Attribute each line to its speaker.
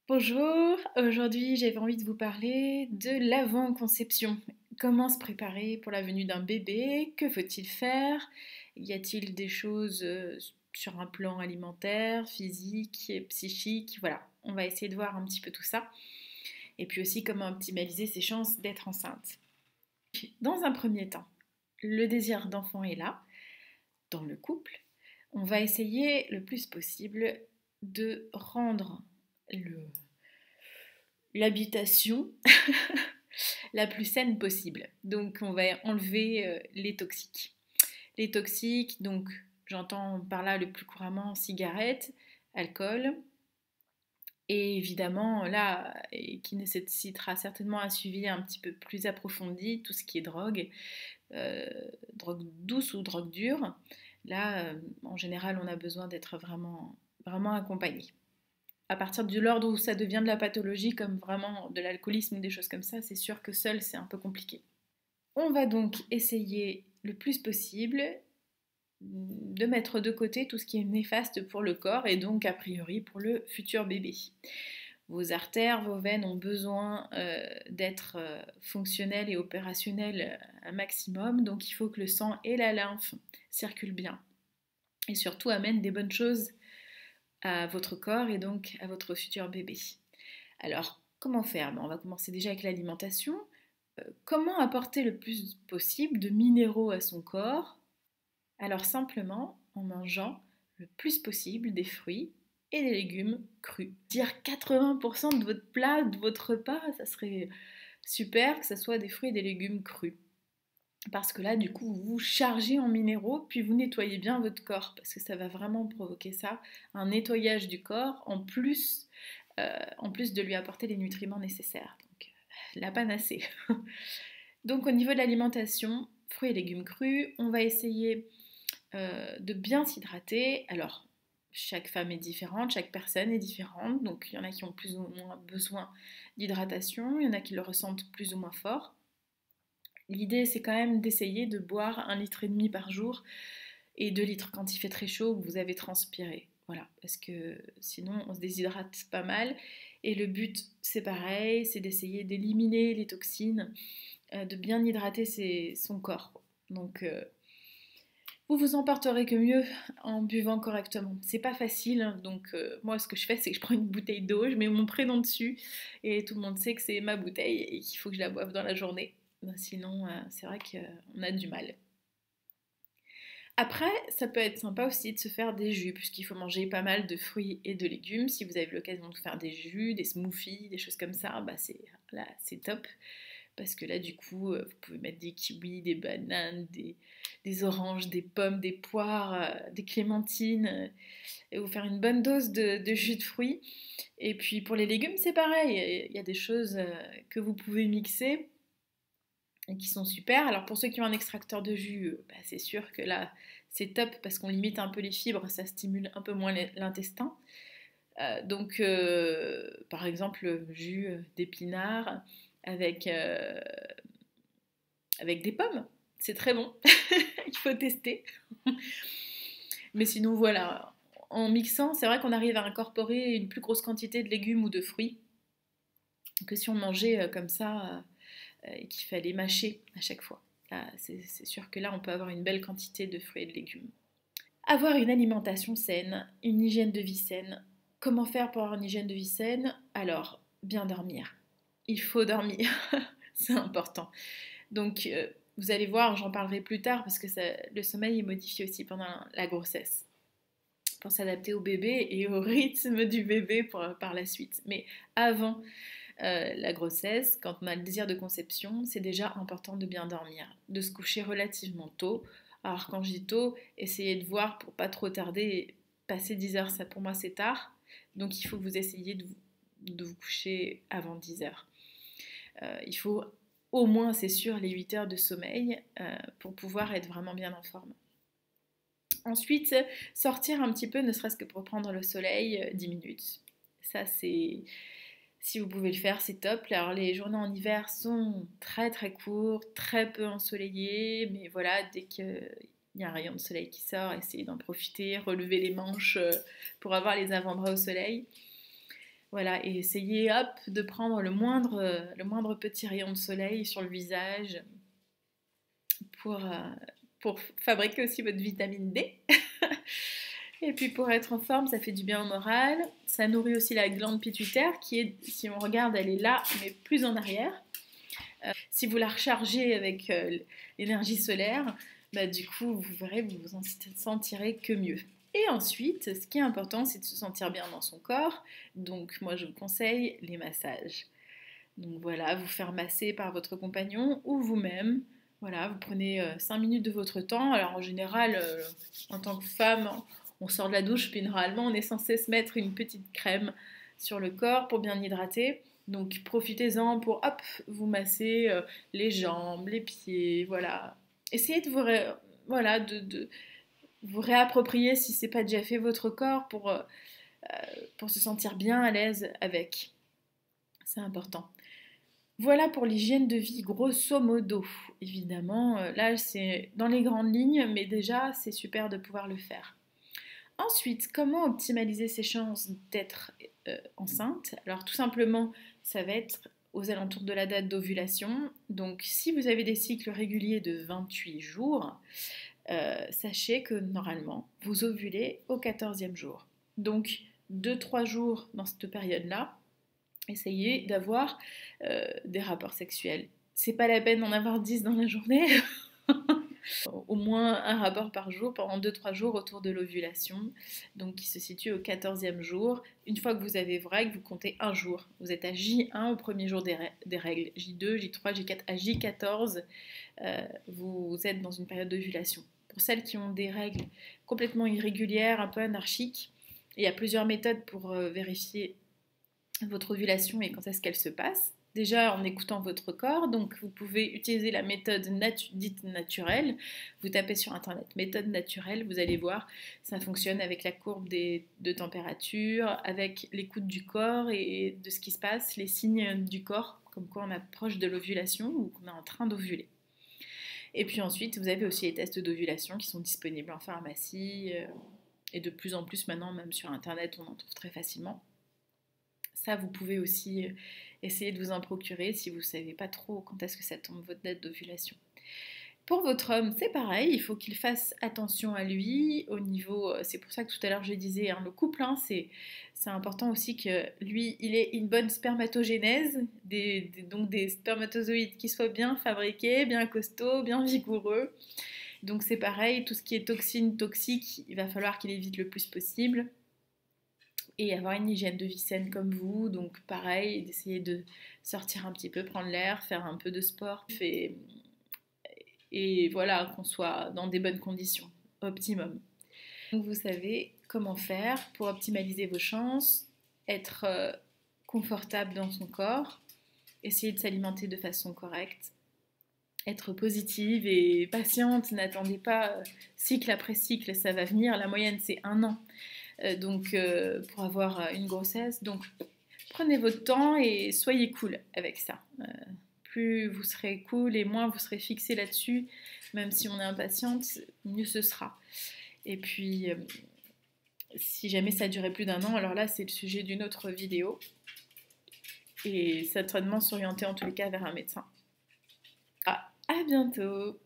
Speaker 1: Bonjour, aujourd'hui j'avais envie de vous parler de l'avant-conception. Comment se préparer pour la venue d'un bébé? Que faut-il faire? Y a-t-il des choses sur un plan alimentaire, physique, psychique? Voilà, on va essayer de voir un petit peu tout ça. Et puis aussi comment optimaliser ses chances d'être enceinte. Dans un premier temps, le désir d'enfant est là, dans le couple. On va essayer le plus possible de rendre le l'habitation la plus saine possible. Donc on va enlever les toxiques. Les toxiques, donc j'entends par là le plus couramment cigarettes, alcool, et évidemment là, et qui nécessitera certainement un suivi un petit peu plus approfondi, tout ce qui est drogue, euh, drogue douce ou drogue dure. Là, en général, on a besoin d'être vraiment accompagné. À partir de l'ordre où ça devient de la pathologie, comme vraiment de l'alcoolisme ou des choses comme ça, c'est sûr que seul, c'est un peu compliqué. On va donc essayer le plus possible de mettre de côté tout ce qui est néfaste pour le corps et donc a priori pour le futur bébé. Vos artères, vos veines ont besoin d'être fonctionnelles et opérationnelles un maximum, donc il faut que le sang et la lymphe circulent bien et surtout amènent des bonnes choses à votre corps et donc à votre futur bébé. Alors, comment faire? On va commencer déjà avec l'alimentation. Comment apporter le plus possible de minéraux à son corps? Alors simplement en mangeant le plus possible des fruits et des légumes crus. Dire 80% de votre plat, de votre repas, ça serait super que ce soit des fruits et des légumes crus. Parce que là, du coup, vous vous chargez en minéraux, puis vous nettoyez bien votre corps, parce que ça va vraiment provoquer ça, un nettoyage du corps, en plus de lui apporter les nutriments nécessaires. Donc, la panacée. Donc, au niveau de l'alimentation, fruits et légumes crus, on va essayer de bien s'hydrater. Alors, chaque femme est différente, chaque personne est différente, donc il y en a qui ont plus ou moins besoin d'hydratation, il y en a qui le ressentent plus ou moins fort. L'idée, c'est quand même d'essayer de boire 1,5 litre par jour et 2 litres quand il fait très chaud, que vous avez transpiré. Voilà, parce que sinon on se déshydrate pas mal. Et le but, c'est pareil, c'est d'essayer d'éliminer les toxines, de bien hydrater son corps. Donc, vous vous emporterez que mieux en buvant correctement. C'est pas facile, hein, donc moi ce que je fais, c'est que je prends une bouteille d'eau, je mets mon prénom dessus, et tout le monde sait que c'est ma bouteille et qu'il faut que je la boive dans la journée. Sinon, c'est vrai qu'on a du mal. Après, ça peut être sympa aussi de se faire des jus, puisqu'il faut manger pas mal de fruits et de légumes. Si vous avez l'occasion de faire des jus, des smoothies, des choses comme ça, bah c'est top. Parce que là, du coup, vous pouvez mettre des kiwis, des bananes, des oranges, des pommes, des poires, des clémentines, et vous faire une bonne dose de jus de fruits. Et puis pour les légumes, c'est pareil. Il y a des choses que vous pouvez mixer et qui sont super. Alors pour ceux qui ont un extracteur de jus, bah, c'est sûr que là c'est top parce qu'on limite un peu les fibres, ça stimule un peu moins l'intestin. Donc par exemple jus d'épinards avec, avec des pommes, c'est très bon, il faut tester. Mais sinon voilà, en mixant, c'est vrai qu'on arrive à incorporer une plus grosse quantité de légumes ou de fruits que si on mangeait comme ça et qu'il fallait mâcher à chaque fois. C'est sûr que là, on peut avoir une belle quantité de fruits et de légumes. Avoir une alimentation saine, une hygiène de vie saine. Comment faire pour avoir une hygiène de vie saine? Alors, bien dormir. Il faut dormir, c'est important. Donc, vous allez voir, j'en parlerai plus tard parce que le sommeil est modifié aussi pendant la grossesse pour s'adapter au bébé et au rythme du bébé par la suite. Mais avant la grossesse, quand on a le désir de conception, c'est déjà important de bien dormir, de se coucher relativement tôt. Alors quand je dis tôt, essayez de voir pour pas trop tarder, passer 10 heures, ça pour moi c'est tard. Donc il faut que vous essayiez de vous coucher avant 10 heures. Il faut au moins, c'est sûr, les 8 heures de sommeil pour pouvoir être vraiment bien en forme. Ensuite, sortir un petit peu, ne serait-ce que pour prendre le soleil, 10 minutes. Ça, c'est si vous pouvez le faire, c'est top. Alors les journées en hiver sont très très courtes, très peu ensoleillées, mais voilà, dès qu'il y a un rayon de soleil qui sort, essayez d'en profiter, relever les manches pour avoir les avant-bras au soleil. Voilà, et essayez hop, de prendre le moindre petit rayon de soleil sur le visage pour, euh, pour fabriquer aussi votre vitamine D. Et puis pour être en forme, ça fait du bien au moral. Ça nourrit aussi la glande pituitaire qui est, si on regarde, elle est là, mais plus en arrière. Si vous la rechargez avec l'énergie solaire, bah, du coup, vous verrez, vous vous en sentirez que mieux. Et ensuite, ce qui est important, c'est de se sentir bien dans son corps. Donc moi, je vous conseille les massages. Donc voilà, vous faire masser par votre compagnon ou vous-même. Voilà, vous prenez 5 minutes de votre temps. Alors en général, en tant que femme, on sort de la douche, puis normalement on est censé se mettre une petite crème sur le corps pour bien hydrater. Donc profitez-en pour hop, vous masser les jambes, les pieds, voilà. Essayez de voilà, de vous réapproprier si c'est pas déjà fait votre corps pour se sentir bien à l'aise avec. C'est important. Voilà pour l'hygiène de vie grosso modo. Évidemment, là c'est dans les grandes lignes, mais déjà c'est super de pouvoir le faire. Ensuite, comment optimaliser ses chances d'être enceinte? Alors tout simplement, ça va être aux alentours de la date d'ovulation. Donc si vous avez des cycles réguliers de 28 jours, sachez que normalement, vous ovulez au 14e jour. Donc 2-3 jours dans cette période-là, essayez d'avoir des rapports sexuels. C'est pas la peine d'en avoir 10 dans la journée. Au moins un rapport par jour pendant 2-3 jours autour de l'ovulation, donc qui se situe au 14e jour. Une fois que vous avez vos règles, vous comptez un jour. Vous êtes à J1 au premier jour des règles, J2, J3, J4, à J14, vous êtes dans une période d'ovulation. Pour celles qui ont des règles complètement irrégulières, un peu anarchiques, il y a plusieurs méthodes pour vérifier votre ovulation et quand est-ce qu'elle se passe. Déjà en écoutant votre corps, donc vous pouvez utiliser la méthode dite naturelle. Vous tapez sur internet méthode naturelle, vous allez voir, ça fonctionne avec la courbe de température, avec l'écoute du corps et de ce qui se passe, les signes du corps, comme quoi on approche de l'ovulation ou qu'on est en train d'ovuler. Et puis ensuite, vous avez aussi les tests d'ovulation qui sont disponibles en pharmacie et de plus en plus maintenant, même sur internet, on en trouve très facilement. Ça, vous pouvez aussi essayer de vous en procurer si vous ne savez pas trop quand est-ce que ça tombe votre date d'ovulation. Pour votre homme, c'est pareil, il faut qu'il fasse attention à lui au niveau, c'est pour ça que tout à l'heure je disais, hein, le couple, hein, c'est important aussi que lui, il ait une bonne spermatogénèse, donc des spermatozoïdes qui soient bien fabriqués, bien costauds, bien vigoureux. Donc c'est pareil, tout ce qui est toxines, toxiques, il va falloir qu'il évite le plus possible. Et avoir une hygiène de vie saine comme vous, donc pareil, d'essayer de sortir un petit peu, prendre l'air, faire un peu de sport, et voilà, qu'on soit dans des bonnes conditions, optimum. Donc vous savez comment faire pour optimaliser vos chances, être confortable dans son corps, essayer de s'alimenter de façon correcte, être positive et patiente, n'attendez pas cycle après cycle, ça va venir, la moyenne c'est 1 an. Pour avoir une grossesse. Donc, prenez votre temps et soyez cool avec ça. Plus vous serez cool et moins vous serez fixé là-dessus, même si on est impatiente, mieux ce sera. Et puis, si jamais ça durait plus d'1 an, alors là, c'est le sujet d'une autre vidéo. Et certainement s'orienter en tous les cas vers un médecin. À bientôt!